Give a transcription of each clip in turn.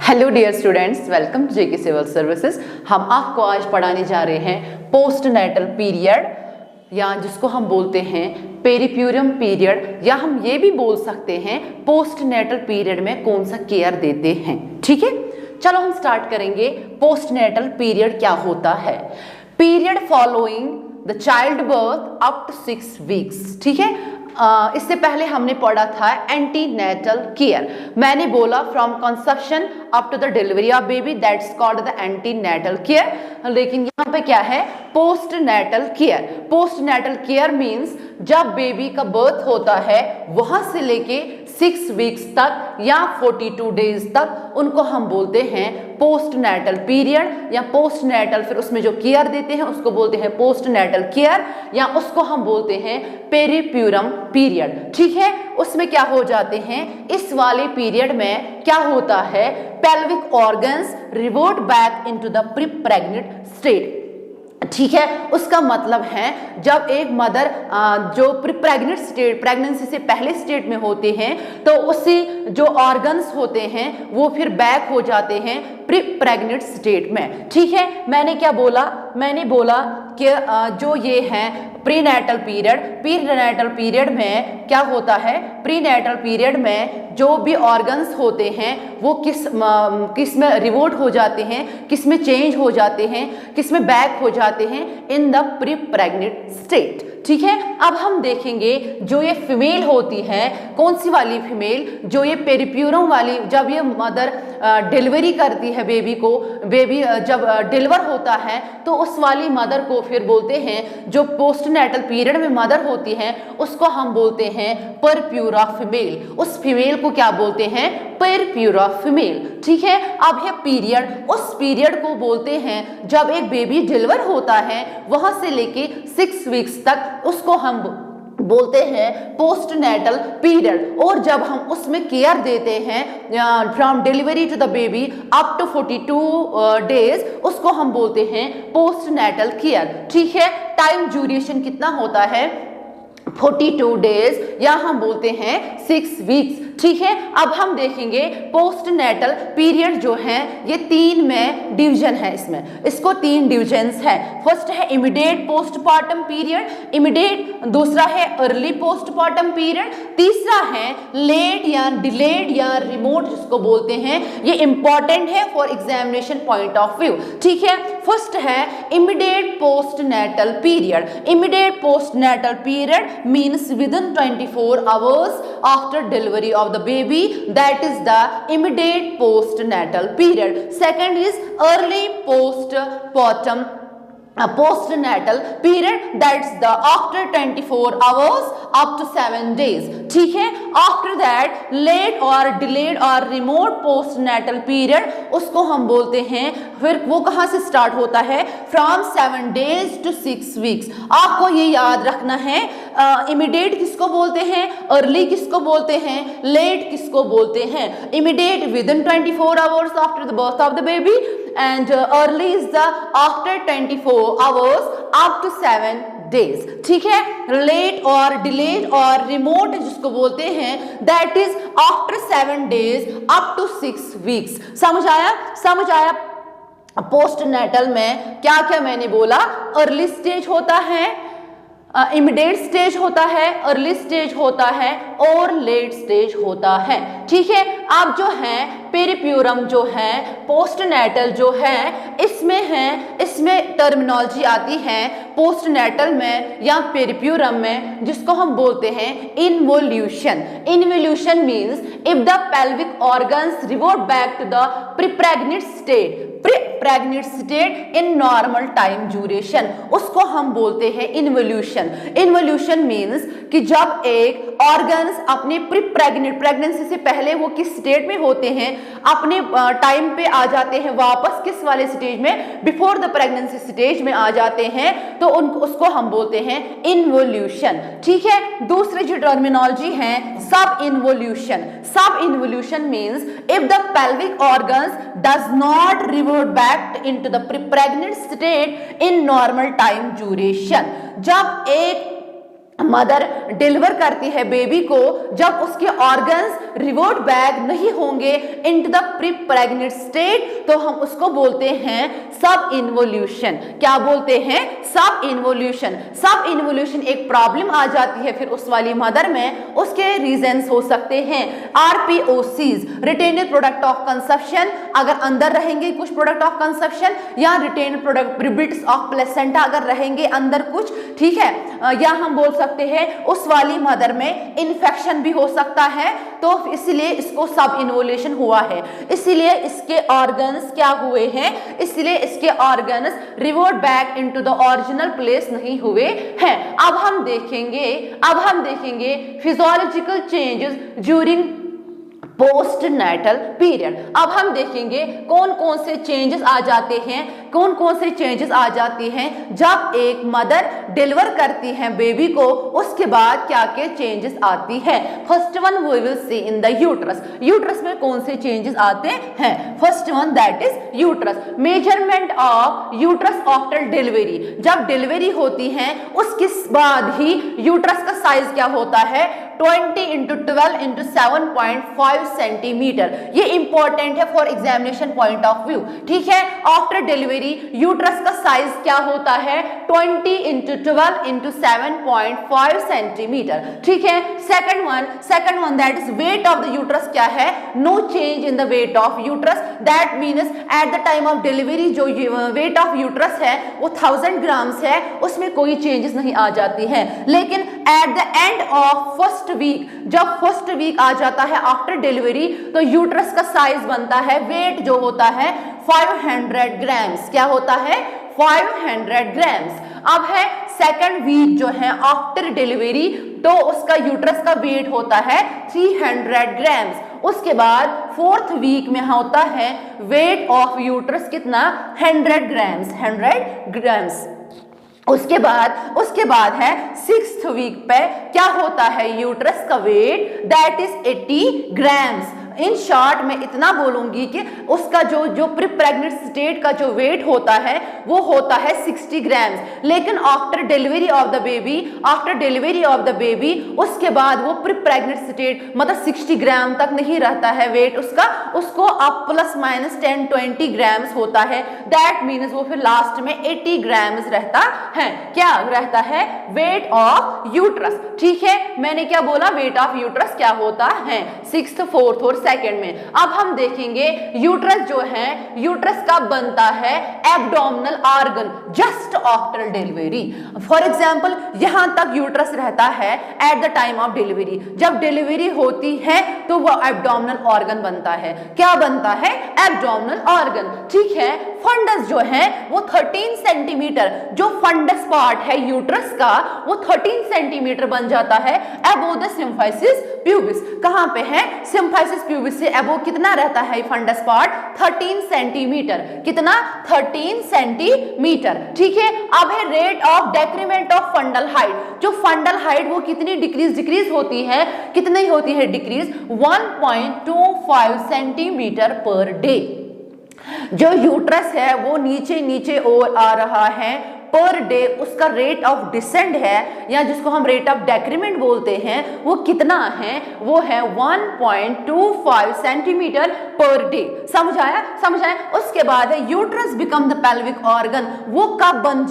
Hello dear students, welcome to JK civil services. हम आपको आज पढ़ाने जा रहे हैं पोस्ट नेटल पीरियड, या जिसको हम बोलते हैं पेरिप्यूरम पीरियड, या हम ये भी बोल सकते हैं पोस्ट नेटल पीरियड में कौन सा केयर देते हैं। ठीक है, चलो हम स्टार्ट करेंगे। पोस्ट नेटल पीरियड क्या होता है? Period following the child birth up to 6 weeks. ठीक है, इससे पहले हमने पढ़ा था एंटीनेटल केयर। मैंने बोला from conception up to the delivery of baby, that's called the antenatal care. लेकिन यहाँ पे क्या है? Post natal care. Post natal care means जब बेबी का बर्थ होता है वहां से लेके 6 वीक्स तक या 42 डेज तक, उनको हम बोलते हैं पोस्ट नेटल पीरियड या पोस्ट नेटल। फिर उसमें जो केयर देते हैं उसको बोलते हैं पोस्ट नेटल केयर, या उसको हम बोलते हैं पेरिप्यूरम पीरियड। ठीक है, उसमें क्या हो जाते हैं? इस वाले पीरियड में क्या होता है? Pelvic organs revert back into the pre pregnant state. ठीक है, उसका मतलब है जब एक मदर जो प्रेग्नेंट स्टेट, प्रेगनेंसी से पहले स्टेट में होते हैं, तो उससे जो ऑर्गन्स होते हैं वो फिर बैक हो जाते हैं प्री प्रेग्नेंट स्टेट में। ठीक है, मैंने क्या बोला? मैंने बोला कि जो ये है प्रीनेटल पीरियड, प्रीनेटल पीरियड में क्या होता है? प्रीनेटल पीरियड में जो भी ऑर्गन्स होते हैं वो किस में रिवोल्ट हो जाते हैं, किस में चेंज हो जाते हैं, किस में बैक हो जाते हैं? In the pre pregnant state. ठीक है, अब हम देखेंगे जो ये फीमेल होती है, कौन सी वाली फीमेल? जो ये पेरिप्यूरम वाली, जब ये मदर डिलीवरी करती है बेबी को, बेबी जब डिलीवर होता है तो उस वाली मदर को फिर बोलते हैं, जो पोस्ट नेटल पीरियड में मदर होती है उसको हम बोलते हैं परप्यूरा फीमेल। उस फीमेल को क्या बोलते हैं? Purpura female. ठीक है, अब है पीरियड, उस पीरियड को बोलते हैं जब एक बेबी डिलीवर होता है वहां से लेके 6 वीक्स तक, उसको हम बोलते हैं पोस्ट नेटल पीरियड। और जब हम उसमें केयर देते हैं from delivery to the baby up to 42 days, उसको हम बोलते हैं पोस्ट नेटल केयर। ठीक है, टाइम ड्यूरेशन कितना होता है? 42 डेज, या हम बोलते हैं 6 वीक्स। ठीक है, अब हम देखेंगे पोस्ट नेटल पीरियड जो है ये 3 में डिवीजन है। इसको 3 डिविजन्स है। फर्स्ट है इमीडिएट पोस्टपार्टम पीरियड, इमीडिएट। दूसरा है अर्ली पोस्टपार्टम पीरियड। तीसरा है लेट या डिलेड या रिमोट, जिसको बोलते हैं। ये इंपॉर्टेंट है for examination point of view. ठीक है, फर्स्ट है immediate post natal period. Immediate post natal period means within 24 hours after delivery of the baby, that is the immediate postnatal period. Second is early postpartum postnatal period, that's the after 24 hours up to 7 days. ठीक है, after that late or delayed or remote postnatal period, उसको हम बोलते हैं, फिर वो कहाँ से स्टार्ट होता है? from 7 days to 6 weeks। आपको ये याद रखना है, इमीडिएट किसको बोलते हैं, अर्ली किसको बोलते हैं, लेट किसको बोलते हैं। Immediate within 24 hours after the birth of the baby, and early is the after 24 hours up to 7 days। ठीक है, लेट और डिलेड और रिमोट जिसको बोलते हैं, that is after 7 days up to 6 weeks। समझ आया? समझ आया? पोस्ट नेटल में क्या क्या मैंने बोला? अर्ली स्टेज होता है, इमीडिएट स्टेज होता है, अर्ली स्टेज होता है और लेट स्टेज होता है। ठीक है, अब जो है पेरिप्यूरम जो है, पोस्ट नेटल जो है, इसमें टर्मिनोलॉजी आती है पोस्ट नेटल में या पेरिप्यूरम में, जिसको हम बोलते हैं involution. Involution means if the pelvic organs revert back to the pre pregnant state, pre pregnant state in normal time duration, उसको हम बोलते हैं इन्वोल्यूशन। इन्वोल्यूशन मीन्स कि जब एक ऑर्गन्स अपने प्री प्रेगनेंसी से पहले वो किस स्टेट में होते हैं, अपने टाइम पे आ जाते हैं वापस किस वाले स्टेज में? बिफोर द प्रेगनेंसी स्टेज में आ जाते हैं, तो उसको हम बोलते हैं इन्वोल्यूशन। ठीक है, दूसरी जो टर्मिनोलॉजी है सब इन्वोल्यूशन। सब involution means if the pelvic organs does not revert back into the pre pregnant state in normal time duration. जब एक मदर डिलीवर करती है बेबी को, जब उसके ऑर्गन्स रिवर्ट बैक नहीं होंगे into the pre pregnant state तो हम उसको बोलते हैं सब इन्वोल्यूशन। क्या बोलते हैं? सब इन्वोल्यूशन। सब इन्वोल्यूशन एक प्रॉब्लम आ जाती है फिर उस वाली मदर में, उसके रीजंस हो सकते हैं आरपीओसीज, रिटेन्ड प्रोडक्ट ऑफ कंसेप्शन, अगर अंदर रहेंगे कुछ प्रोडक्ट ऑफ कंसेप्शन, या retained product bits of placenta अगर रहेंगे अंदर कुछ, ठीक है, या हम बोल सकते हैं उस वाली मदर में इन्फेक्शन भी हो सकता है, तो इसलिए इसको सब इन्वोल्यूशन हुआ है। इसलिए इसके ऑर्गन्स क्या हुए हैं? इसलिए इसके organs revert back into the original place नहीं हुए हैं। अब हम देखेंगे physiological changes during post natal period. अब हम देखेंगे कौन कौन से चेंजेस आ जाते हैं, कौन कौन से चेंजेस आ जाती हैं जब एक मदर डिलीवर करती है बेबी को, उसके बाद क्या क्या चेंजेस आती है। First one we will see in the uterus. Uterus में कौन से चेंजेस आते हैं? First one that is uterus. Measurement of uterus after delivery. जब डिलीवरी होती है उसके बाद ही यूट्रस का साइज क्या होता है? 20 × 12 × 7.5 सेंटीमीटर। ये इंपॉर्टेंट है for examination point of view, ठीक है। आफ्टर डिलीवरी यूट्रस का साइज क्या होता है? 20 × 12 × 7.5 सेंटीमीटर, ठीक है। Second one that is weight of the uterus क्या है? No change in the weight of uterus. That means at the time of delivery जो वेट ऑफ यूट्रस है वो 1000 ग्राम्स है, उसमें कोई चेंजेस नहीं आ जाती है। लेकिन at the end of first week, जब फर्स्ट वीक आ जाता है आफ्टर डिलीवरी, तो यूट्रस का साइज बनता है, वेट जो होता है 500 ग्राम्स। क्या होता है? 500 ग्राम्स। अब है सेकंड वीक जो है आफ्टर डिलीवरी, तो उसका यूट्रस का वेट होता है 300 ग्राम्स। उसके बाद फोर्थ वीक में होता है वेट ऑफ यूट्रस कितना? 100 ग्राम्स। उसके बाद है सिक्स्थ वीक पे क्या होता है? यूट्रस का weight that is 80 grams. In short मैं इतना बोलूंगी कि उसका जो प्री प्रेग्नेंट स्टेट का जो वेट होता है वो होता है 60 ग्राम्स। लेकिन after delivery of the baby उसके बाद वो प्री प्रेग्नेंट स्टेट मतलब 60 ग्राम तक नहीं रहता है वेट उसका, उसको अब ±10-20 ग्राम्स होता है। दैट मीन्स वो फिर लास्ट में 80 ग्राम्स रहता है। क्या रहता है? वेट ऑफ यूट्रस, ठीक है। मैंने क्या बोला? वेट ऑफ यूट्रस क्या होता है? 6th, 4th और 2nd में। अब हम देखेंगे यूट्रस जो है, यूट्रस कब बनता है? Abdominal organ just after delivery. For example यहां तक यूट्रस रहता है eight the time of delivery. जब डिलीवरी होती है तो वो एब्डोमिनल ऑर्गन बनता है। क्या बनता है? एब्डोमिनल ऑर्गन, ठीक है। फंडस जो है वो 13 सेंटीमीटर, जो फंडस पार्ट है यूट्रस का वो 13 सेंटीमीटर बन जाता है अबोव द सिम्फाइसिस प्यूबिस। कहां पे है? सिम्फाइसिस प्यूबिस से अबोव कितना रहता है फंडस पार्ट? 13 सेंटीमीटर। कितना? 13 सेंटीमीटर, ठीक है। अब है rate of decrement of fundal height. जो फंडल हाइट वो कितनी डिक्रीज होती है? कितनी होती है डिक्रीज? 1.25 centimetre per day. जो यूट्रस है वो नीचे और आ रहा है पर डे, उसका रेट ऑफ डिसेंड है या जिसको हम रेट ऑफ डेक्रीमेंट बोलते हैं वो कितना है? वो है 1.25 सेंटीमीटर पर डे। समझ आया? उसके बाद है uterus become the pelvic organ. वो कब बन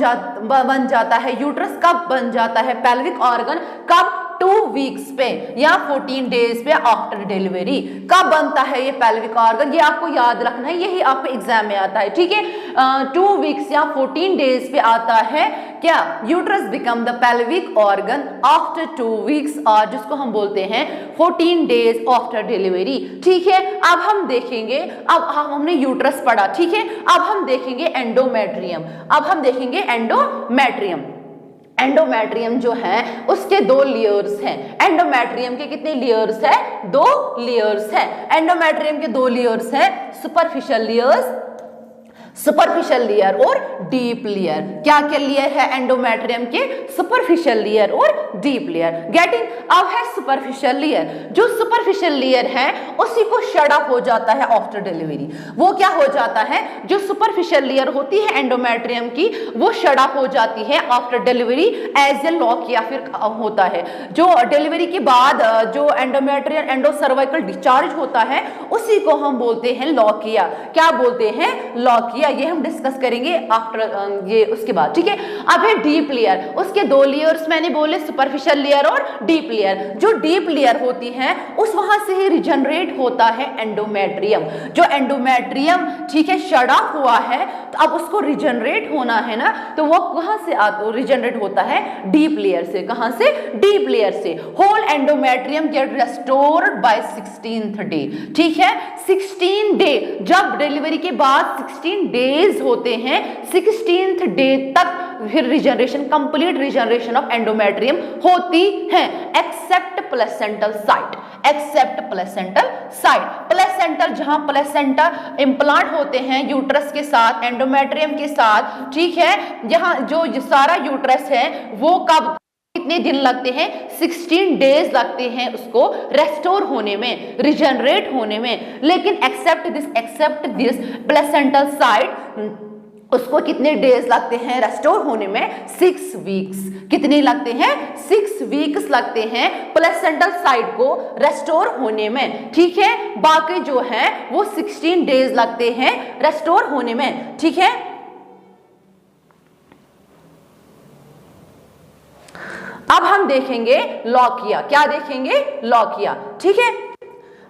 जाता है? यूट्रस कब बन जाता है पेल्विक ऑर्गन? कब? 2 वीक्स पे या 14 डेज पे आफ्टर डिलीवरी। कब बनता है ये पेल्विक ऑर्गन? ये आपको याद रखना है, यही आपको एग्जाम में आता है, ठीक है। 2 वीक्स या 14 डेज पे आता है क्या? Uterus become the pelvic organ after 2 weeks, और जिसको हम बोलते हैं 14 डेज आफ्टर डिलीवरी, ठीक है। अब हम देखेंगे, अब हमने यूट्रस पढ़ा, ठीक है। अब हम देखेंगे एंडोमेट्रियम। एंडोमेट्रियम जो है उसके 2 लेयर्स हैं। एंडोमेट्रियम के कितने लेयर्स है? 2 लेयर्स है। एंडोमेट्रियम के 2 लेयर्स है, सुपरफिशियल लेयर्स सुपरफिशियल लेयर और डीप लेयर। क्या क्या लेयर है एंडोमेट्रियम के? सुपरफिशियल लेयर और डीप लेयर। गेटिंग? अब है सुपरफिशियल लेयर। जो सुपरफिशियल लेयर है उसी को शट ऑफ हो जाता है आफ्टर डिलीवरी। वो क्या हो जाता है? जो सुपरफिशियल लेयर होती है एंडोमेट्रियम की वो शट ऑफ हो जाती है after delivery as a lock या फिर होता है। जो डिलीवरी के बाद जो एंडोमेट्रियम एंडोसर्वाइकल डिस्चार्ज होता है उसी को हम बोलते हैं लॉकिया। क्या बोलते हैं? लॉकिया। ये हम डिस्कस करेंगे आफ्टर ये उसके बाद, ठीक है। अब है डीप लेयर। उसके दो लेयर्स मैंने बोले, सुपरफिशियल लेयर और डीप लेयर। जो डीप लेयर होती है उस वहां से ही रिजनरेट होता है एंडोमेट्रियम। जो एंडोमेट्रियम, ठीक है, शट ऑफ हुआ है तो अब उसको रिजनरेट होना है ना, तो वो कहां से रिजनरेट होता है? डीप लेयर से। कहां से? डीप लेयर से। Whole endometrium get restored by 16th day, ठीक है। 16 डे, जब डिलीवरी के बाद 16 डेज होते हैं, 16th डे तक फिर regeneration, complete regeneration of endometrium होती है, except placental site. Except placental site. Placental, जहां प्लेसेंटा इम्प्लांट होते हैं यूट्रस के साथ, एंडोमेट्रियम के साथ, ठीक है। यहाँ जो सारा यूट्रस है वो कब, कितने दिन लगते हैं? 16 डेज लगते हैं उसको रेस्टोर होने में, रिजनरेट होने में। लेकिन एक्सेप्ट दिस प्लेसेंटल साइट, उसको कितने डेज लगते हैं रेस्टोर होने में? 6 वीक्स। कितने लगते हैं? 6 वीक्स लगते हैं प्लेसेंटल साइट को रेस्टोर होने में, ठीक है। बाकी जो है वो 16 डेज लगते हैं रेस्टोर होने में, ठीक है। अब हम देखेंगे लॉकिया। क्या देखेंगे? लॉकिया, ठीक है।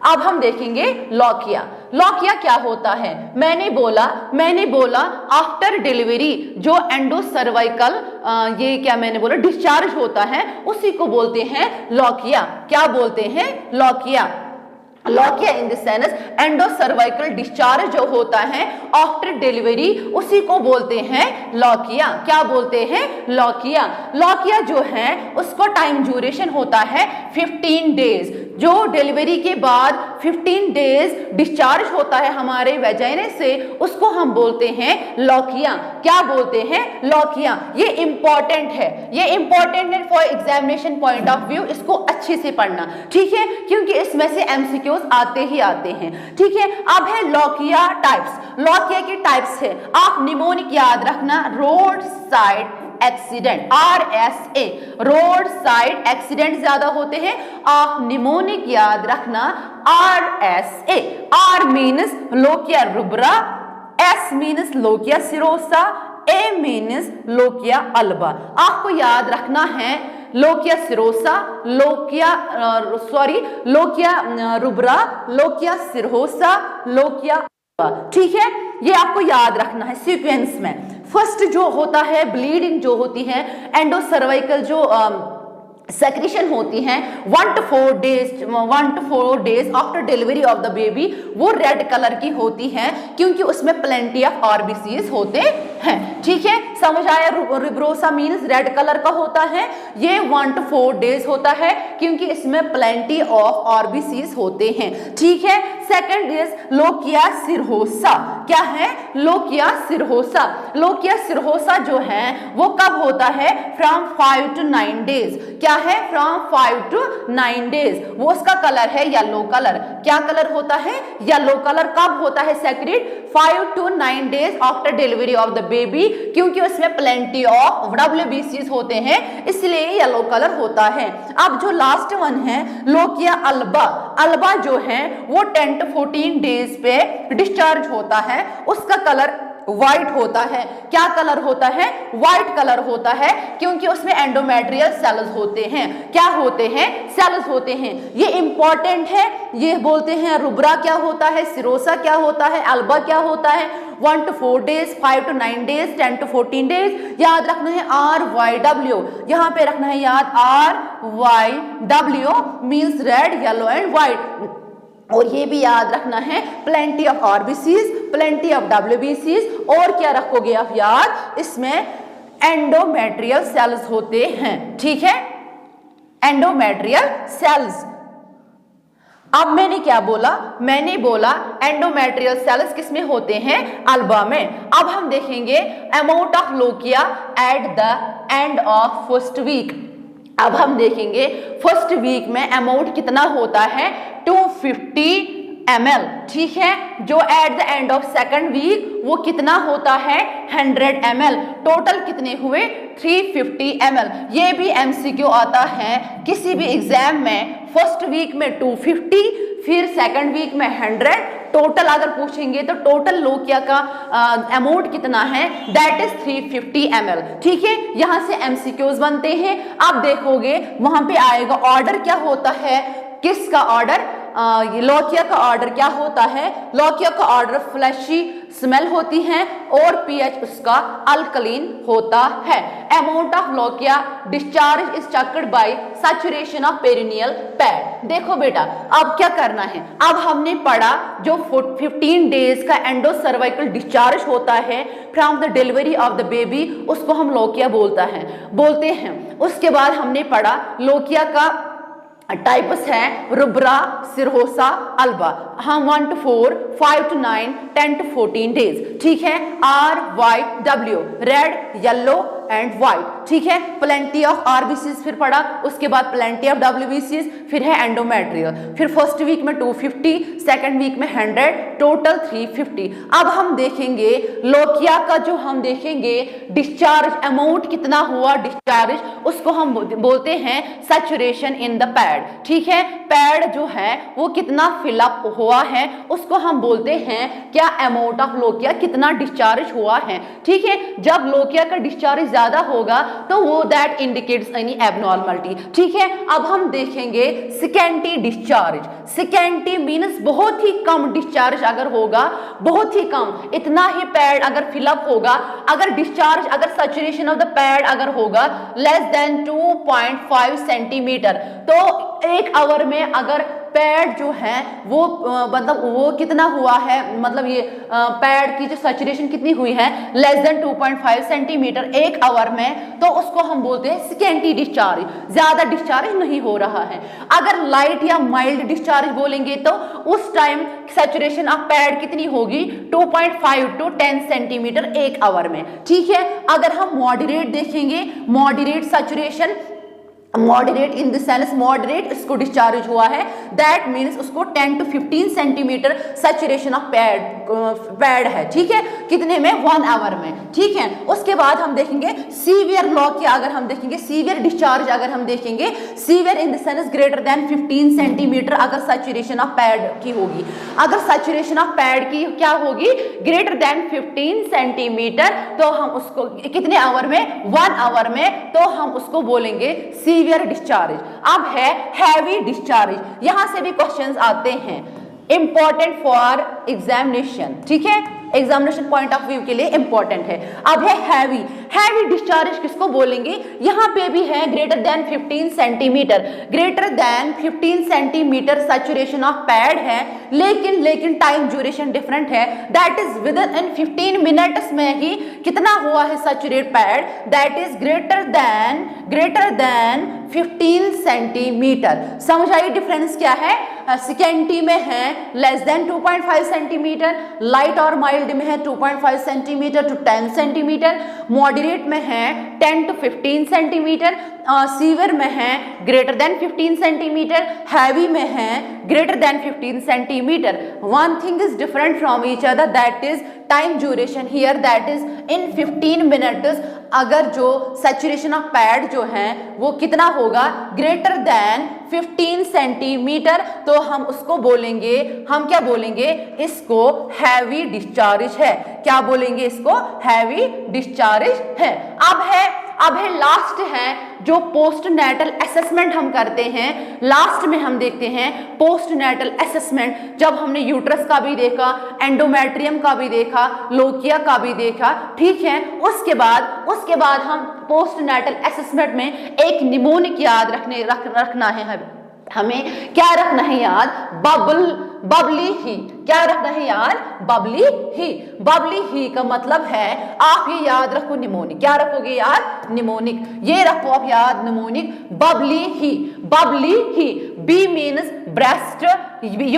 अब हम देखेंगे लॉकिया। लॉकिया क्या होता है? मैंने बोला आफ्टर डिलीवरी जो एंडोसर्वाइकल ये क्या मैंने बोला डिस्चार्ज होता है उसी को बोलते हैं लॉकिया। क्या बोलते हैं? लॉकिया। लॉकिया इन द सेंस एंडोसर्वाइकल डिस्चार्ज जो होता है आफ्टर डिलीवरी उसी को बोलते हैं लॉकिया। क्या बोलते हैं? लॉकिया। लॉकिया जो है उसको टाइम ड्यूरेशन होता है 15 डेज। जो डिलीवरी के बाद 15 डेज डिस्चार्ज होता है हमारे वेजाइना से उसको हम बोलते हैं लॉकिया। क्या बोलते हैं? लॉकिया। ये इंपॉर्टेंट है, ये इंपॉर्टेंट है for examination point of view. इसको अच्छे से पढ़ना, ठीक है, क्योंकि इसमें से एमसीक्यूज आते ही आते हैं, ठीक है। अब है लॉकिया टाइप्स। लॉकिया के टाइप्स है, आप निमोनिक याद रखना, road side accident, RSA, road side accident ज्यादा होते हैं, आप निमोनिक याद रखना RSA। R means lochia rubra, S means lochia serosa, A means lochia alba. आपको याद रखना है lochia serosa, lochia rubra, lochia serosa, lochia alba, ठीक है। ये आपको याद रखना है सीक्वेंस में। फर्स्ट जो होता है ब्लीडिंग जो होती है एंडोसर्वाइकल जो सेक्रेशन होती हैं 1 to 4 days after delivery of the baby, वो रेड कलर की होती हैं क्योंकि उसमें प्लेंटी ऑफ आरबीसीज होते हैं, ठीक है। समझ आया? रुब्रोसा मीन्स रेड कलर का होता है, ये 1 to 4 डेज होता है क्योंकि इसमें प्लेंटी ऑफ आरबीसीज होते हैं, ठीक है। Second is lochia serosa. क्या है? लोकिया सिरहोसा। लोकिया सिरहोसा जो है वो कब होता है? From 5 to 9 days. क्या है? From 5 to 9 days. वो उसका कलर है येलो कलर। क्या कलर होता है? Yellow colour. कब होता है secrete? 5 to 9 days after delivery of the baby, क्योंकि उसमें प्लेंटी ऑफ WBCs होते हैं इसलिए येलो कलर होता है। अब जो लास्ट वन है लोकिया अल्बा। अल्बा जो है वो 10 to 14 डेज पे डिस्चार्ज होता है, उसका कलर व्हाइट होता है। क्या कलर होता है? व्हाइट कलर होता है क्योंकि उसमें एंडोमेट्रियल सेल्स होते हैं। क्या होते हैं? सेल्स होते हैं। ये इंपॉर्टेंट है, ये बोलते हैं रुब्रा क्या होता है, सिरोसा क्या होता है, अल्बा क्या होता है। 1 to 4 days, 5 to 9 days, 10 to 14 days. याद रखना है RYW, यहाँ पे रखना है याद RYW means red, yellow and white. और ये भी याद रखना है plenty of RBCs, plenty of WBCs, और क्या रखोगे आप याद? इसमें एंडोमेट्रियल सेल्स होते हैं, ठीक है, एंडोमेट्रियल सेल्स। अब मैंने क्या बोला, मैंने बोला एंडोमेट्रियल सेल्स किसमें होते हैं, अल्बा में। अब हम देखेंगे amount of lochia at the end of first week. अब हम देखेंगे फर्स्ट वीक में अमाउंट कितना होता है, 250 ml, ठीक है। जो at the end of second week वो कितना होता है, 100 ml। टोटल कितने हुए, 350 ml। ये भी एमसीक्यू आता है किसी भी एग्जाम में। फर्स्ट वीक में 250, फिर सेकंड वीक में 100। टोटल अगर पूछेंगे तो टोटल लोकिया का अमाउंट कितना है, दैट इज 350 ml, ठीक है। यहां से एमसीक्यूज बनते हैं। अब देखोगे वहां पे आएगा ऑर्डर क्या होता है, किसका ऑर्डर, लोकिया का ऑर्डर क्या होता है, लोकिया का ऑर्डर फ्लैशी स्मेल होती है और पीएच उसका अल्कलीन होता है। Amount of lochia discharge is checked by saturation of perineal pad. देखो बेटा अब क्या करना है, अब हमने पढ़ा जो 15 डेज का एंडो सर्वाइकल डिस्चार्ज होता है from the delivery of the baby, उसको हम लोकिया बोलते हैं। उसके बाद हमने पढ़ा लोकिया का टाइप्स है रुब्रा, सिरहोसा, अल्बा। हम 1 to 4, 5 to 9, 10 to 14 डेज, ठीक है। RYW red, yellow and white, ठीक है। प्लेंटी ऑफ आरबीसीज फिर पढ़ा, उसके बाद प्लेंटी ऑफ डब्ल्यूबीसीज, फिर है एंडोमेट्रियल। फिर फर्स्ट वीक में 250, सेकंड वीक में 100, टोटल 350। अब हम देखेंगे लोकिया का जो हम देखेंगे डिस्चार्ज अमाउंट कितना हुआ डिस्चार्ज, उसको हम बोलते हैं सैचुरेशन इन द पैड, ठीक है। पैड जो है वो कितना फिलअप हुआ है उसको हम बोलते हैं क्या, अमाउंट ऑफ लोकिया कितना डिस्चार्ज हुआ है, ठीक है। जब लोकिया का डिस्चार्ज ज्यादा होगा तो वो दैट इंडिकेट्स एनी एबनॉर्मलिटी, ठीक है। अब हम देखेंगे सिकेंटी डिस्चार्ज। सिकेंटी मीन्स बहुत ही कम डिस्चार्ज अगर होगा, बहुत ही कम, इतना ही पैड अगर फिलअप होगा, अगर डिस्चार्ज अगर सैचुरेशन ऑफ द पैड अगर होगा लेस देन 2.5 सेंटीमीटर, तो 1 आवर में अगर पैड जो है वो मतलब वो कितना हुआ है, मतलब ये पैड की जो सैचुरेशन कितनी हुई है लेस देन 2.5 सेंटीमीटर 1 आवर में, तो उसको हम बोलते हैं सिकेंटी डिस्चार्ज, ज्यादा डिस्चार्ज नहीं हो रहा है। अगर लाइट या माइल्ड डिस्चार्ज बोलेंगे तो उस टाइम सैचुरेशन ऑफ पैड कितनी होगी, 2.5 to 10 सेंटीमीटर 1 आवर में, ठीक है। अगर हम मॉडरेट देखेंगे, moderate saturation, moderate in the sense moderate इसको डिस्चार्ज हुआ है, दैट मीन्स उसको 10 to 15 centimetre saturation of pad है, ठीक है। कितने में, 1 आवर में, ठीक है। उसके बाद हम देखेंगे सीवियर लोकिया, अगर हम देखेंगे सीवियर डिस्चार्ज, अगर हम देखेंगे severe in the sense greater than 15 centimetre अगर सैचुरेशन ऑफ पैड की होगी, अगर सैचुरेशन ऑफ पैड की क्या होगी ग्रेटर देन 15 सेंटीमीटर, तो हम उसको कितने आवर में, 1 आवर में, तो हम उसको बोलेंगे सीवियर डिस्चार्ज। अब है हैवी डिस्चार्ज, यहां से भी क्वेश्चंस आते हैं, इंपॉर्टेंट फॉर एग्जामिनेशन, ठीक है, एग्जामिनेशन पॉइंट ऑफ व्यू के लिए इंपॉर्टेंट है। अब है हैवी, हैवी डिस्चार्ज किसको बोलेंगे, यहां पे भी है greater than 15 centimetre, greater than 15 centimetre saturation of pad है, लेकिन टाइम ड्यूरेशन डिफरेंट है, that is with in 15 minutes में ही कितना हुआ है saturate pad, that is greater than 15 centimetre. समझ आई डिफरेंस क्या है, सिकेंटी में है लेस देन 2.5 सेंटीमीटर, लाइट और माइल्ड में है 2.5 सेंटीमीटर टू 10 सेंटीमीटर, मॉडरेट में है 10 to 15 सेंटीमीटर, सीवियर में है ग्रेटर देन 15 सेंटीमीटर, हैवी में है greater than 15 centimetre. One thing is different from each other, that is time duration here, that is in 15 minutes अगर जो सैचुरेशन ऑफ पैड जो है वो कितना होगा ग्रेटर देन 15 सेंटीमीटर, तो हम उसको बोलेंगे, हम क्या बोलेंगे, इसको हैवी डिस्चार्ज है। क्या बोलेंगे, इसको हैवी डिस्चार्ज है। अब है लास्ट है जो पोस्टनेटल असेसमेंट हम करते हैं, लास्ट में हम देखते हैं पोस्टनेटल असेसमेंट। जब हमने यूट्रस का भी देखा, एंडोमेट्रियम का भी देखा, लोकिया का भी देखा, ठीक है, उसके बाद हम पोस्टनेटल असेसमेंट में एक निमोनिक याद रखना है, हमें क्या रखना है याद, बबली ही, क्या रखना है याद, बबली ही। बबली ही का मतलब है आप ये याद रखो निमोनिक, क्या रखोगे याद, निमोनिक, ये रखो आप याद निमोनिक, बबली ही B means breast,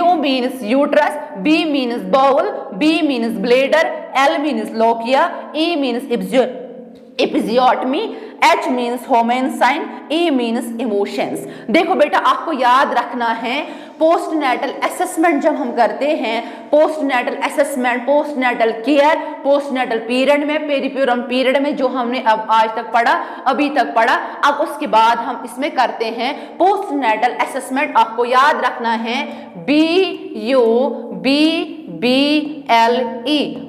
U means uterus, B means bowel, B means bladder, L means lochia, E means episiotomy, H means Homan sign, E means emotions। देखो बेटा आपको याद रखना है पोस्टनेटल असेसमेंट जब हम करते हैं, postnatal assessment, postnatal care, postnatal period में, पेरीप्यूरम पीरियड में जो हमने अब आज तक पढ़ा, अभी तक पढ़ा, अब उसके बाद हम इसमें करते हैं पोस्टनेटल असेसमेंट। आपको याद रखना है BUBBLE,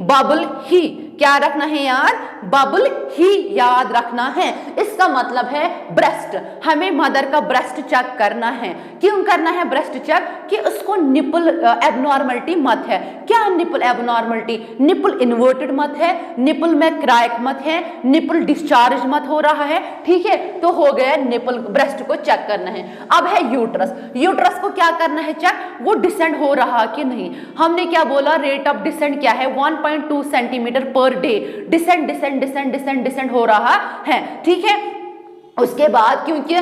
बबल ही। क्या रखना है यार? बबल ही याद रखना है। इसका मतलब है ब्रेस्ट, हमें मदर का ब्रेस्ट चेक करना है। क्यों करना है ब्रेस्ट चेक? कि उसको निपल एबनॉर्मलिटी मत है। क्या निपल एबनॉर्मलिटी? निपल इन्वर्टेड मत है, निपल में क्रैक मत है, निपल डिस्चार्ज मत हो रहा है, ठीक है, तो हो गया निपल, ब्रेस्ट को चेक करना है। अब है यूट्रस, यूट्रस को क्या करना है चेक? वो डिसेंड हो रहा कि नहीं। हमने क्या बोला? रेट ऑफ डिसेंड क्या है? 1.2 centimetre per day. Descend descend descend descend descend हो रहा है, ठीक है। उसके बाद क्योंकि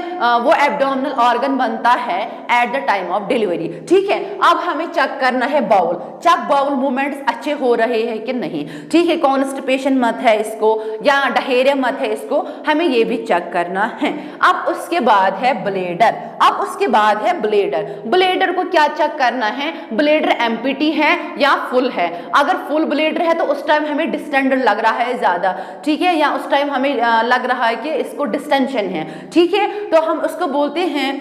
वो एब्डोमिनल ऑर्गन बनता है eight the time of delivery, ठीक है। अब हमें चेक करना है बाउल, चेक बाउल मूवमेंट्स अच्छे हो रहे हैं कि नहीं, ठीक है। कॉन्स्टिपेशन मत है इसको या डायरिया मत है इसको, हमें ये भी चेक करना है। अब उसके बाद है ब्लेडर, अब उसके बाद है ब्लेडर। ब्लेडर को क्या चेक करना है? ब्लेडर एम्प्टी है या फुल है। अगर फुल ब्लेडर है तो उस टाइम हमें डिस्टेंडेड लग रहा है ज्यादा, ठीक है, या उस टाइम हमें लग रहा है कि इसको डिस्टेंशन है, ठीक है, तो हम उसको बोलते हैं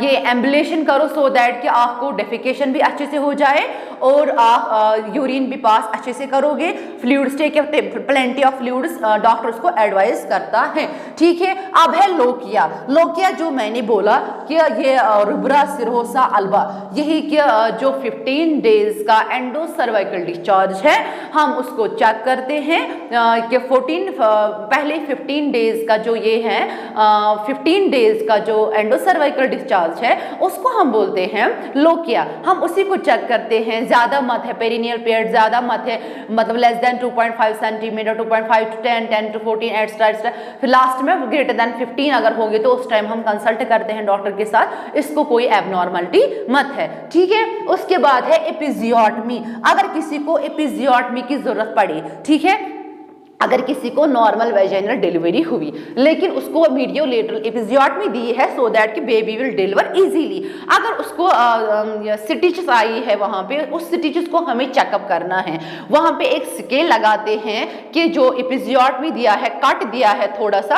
ये एम्बुलेशन करो सो दैट कि आपको डेफिकेशन भी अच्छे से हो जाए और आप यूरिन भी पास अच्छे से करोगे। Fluids take plenty of fluids doctor उसको एडवाइस करता है, ठीक है। अब है लोकिया, लोकिया जो मैंने बोला कि ये रुब्रा सिरोसा अल्बा, यही कि जो 15 डेज का एंडो सर्वाइकल डिस्चार्ज है हम उसको चेक करते हैं कि 14 पहले 15 डेज का जो ये है 15 डेज का जो एंडोसर्वाइकल डिस्चार्ज है उसको हम बोलते हैं लोकिया। हम उसी को चेक करते हैं, ज्यादा मत है, पेरिनियल पीरियड ज्यादा मत है, मतलब less than 2.5 centimetre, 2.5 to 10, 10 to 14 extra, फिर लास्ट में ग्रेटर देन 15 अगर होंगे तो उस टाइम हम कंसल्ट करते हैं डॉक्टर के साथ, इसको कोई एबनॉर्मलिटी मत है, ठीक है। उसके बाद है एपिजियोटमी, अगर किसी को एपिजियोटमी की जरूरत पड़ी, ठीक है, अगर किसी को नॉर्मल वेजाइनल डिलीवरी हुई लेकिन उसको मीडियो लेटरल एपिजियोटमी दी है सो दैट कि बेबी विल डिलीवर इजीली, अगर उसको स्टिचेस आई है वहां पे, उस स्टिचेस को हमें चेकअप करना है। वहां पे एक स्केल लगाते हैं कि जो एपिजियोटमी दिया है, कट दिया है थोड़ा सा,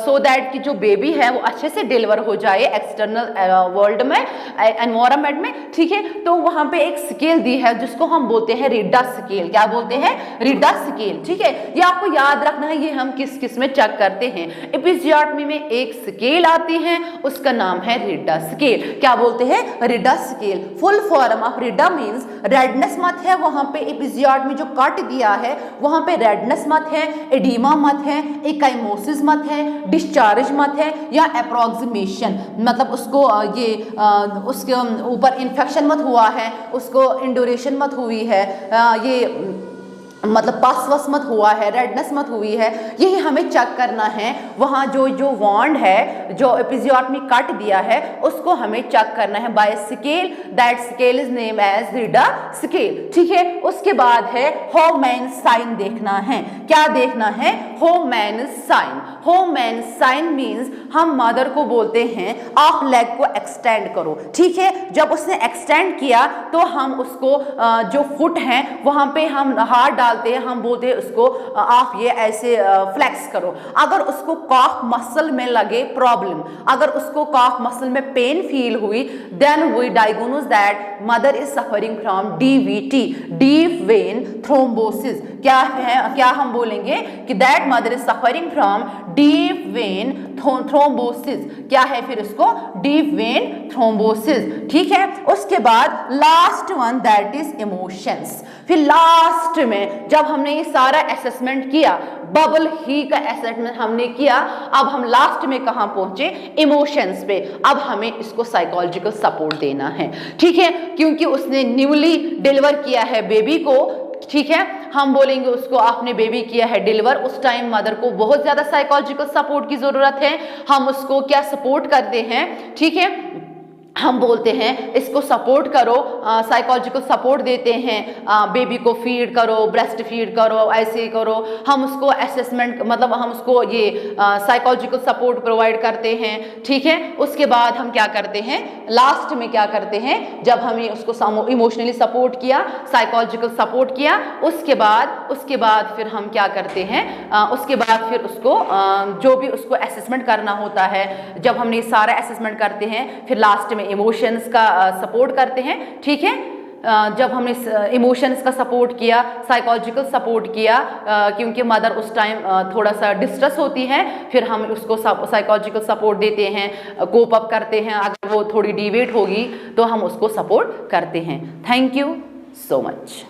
सो दैट कि जो बेबी है वो अच्छे से डिलीवर हो जाए एक्सटर्नल वर्ल्ड में, एनवायरमेंट में, ठीक है। तो वहां पे एक स्केल दी है जिसको हम बोलते हैं रीडा स्केल। क्या बोलते हैं? रीडा स्केल, ठीक है। ये आपको याद रखना है, ये हम किस किस में चेक करते हैं। एपिजियोटमी में एक स्केल आती है, उसका नाम है रीडा स्केल। क्या बोलते हैं? REEDA scale. Full form of REEDA means redness मत है, वहां पे एपिजियोटमी जो कट दिया है वहां पे रेडनेस मत है, एडिमा मत है, एकाइमोसिस मत है, डिस्चार्ज मत है, या अप्रोक्सीमेशन मतलब उसको ये उसके ऊपर इन्फेक्शन मत हुआ है, उसको इंडोरेशन मत हुई है, ये मतलब पासवस मत हुआ है, रेडनेस मत हुई है, यही हमें चेक करना है। वहाँ जो वॉन्ड है, जो एपिजियोटमी कट दिया है उसको हमें चेक करना है by scale, that scale is name as REEDA scale, ठीक है। उसके बाद है होमैन साइन देखना है। क्या देखना है? होमैन साइन। होमैन साइन मीन्स हम मदर को बोलते हैं आप लेग को एक्सटेंड करो, ठीक है। जब उसने एक्सटेंड किया तो हम उसको जो फुट है वहां पे हम हाथ डालते हैं, हम बोलते हैं उसको आप ये ऐसे फ्लेक्स करो। अगर उसको कॉफ मसल में लगे प्रॉब्लम, अगर उसको कॉफ मसल में पेन फील हुई, then we diagnose that mother is suffering from DVT, deep vein thrombosis. क्या है? क्या हम बोलेंगे कि that mother is suffering from deep vein thrombosis. क्या है फिर उसको? डीप वेन थ्रोम्बोसिस, ठीक है। उसके बाद last one that is emotions. फिर लास्ट में जब हमने ये सारा असेसमेंट किया, बबल ही का असेसमेंट हमने किया, अब हम लास्ट में कहां पहुंचे? इमोशंस पे। अब हमें इसको साइकोलॉजिकल सपोर्ट देना है, ठीक है, क्योंकि उसने न्यूली डिलीवर किया है बेबी को, ठीक है। हम बोलेंगे उसको आपने बेबी किया है डिलीवर, उस टाइम मदर को बहुत ज्यादा साइकोलॉजिकल सपोर्ट की जरूरत है। हम उसको क्या सपोर्ट करते हैं, ठीक है। हम बोलते हैं इसको सपोर्ट करो, साइकोलॉजिकल सपोर्ट देते हैं, बेबी को फीड करो, ब्रेस्ट फीड करो, ऐसे करो। हम उसको असेसमेंट मतलब हम उसको ये साइकोलॉजिकल सपोर्ट प्रोवाइड करते हैं, ठीक है। उसके बाद हम क्या करते हैं, लास्ट में क्या करते हैं, जब हमें उसको इमोशनली सपोर्ट किया, साइकोलॉजिकल सपोर्ट किया, उसके बाद फिर हम क्या करते हैं, उसके बाद फिर उसको जो भी उसको असेसमेंट करना होता है, जब हमने सारा असेसमेंट करते हैं, फिर लास्ट में इमोशंस का सपोर्ट करते हैं, ठीक है। जब हमने इमोशंस का सपोर्ट किया, साइकोलॉजिकल सपोर्ट किया, क्योंकि मदर उस टाइम थोड़ा सा डिस्ट्रेस होती है, फिर हम उसको साइकोलॉजिकल सपोर्ट देते हैं, कोप अप करते हैं। अगर वो थोड़ी डिवेट होगी तो हम उसको सपोर्ट करते हैं। Thank you so much.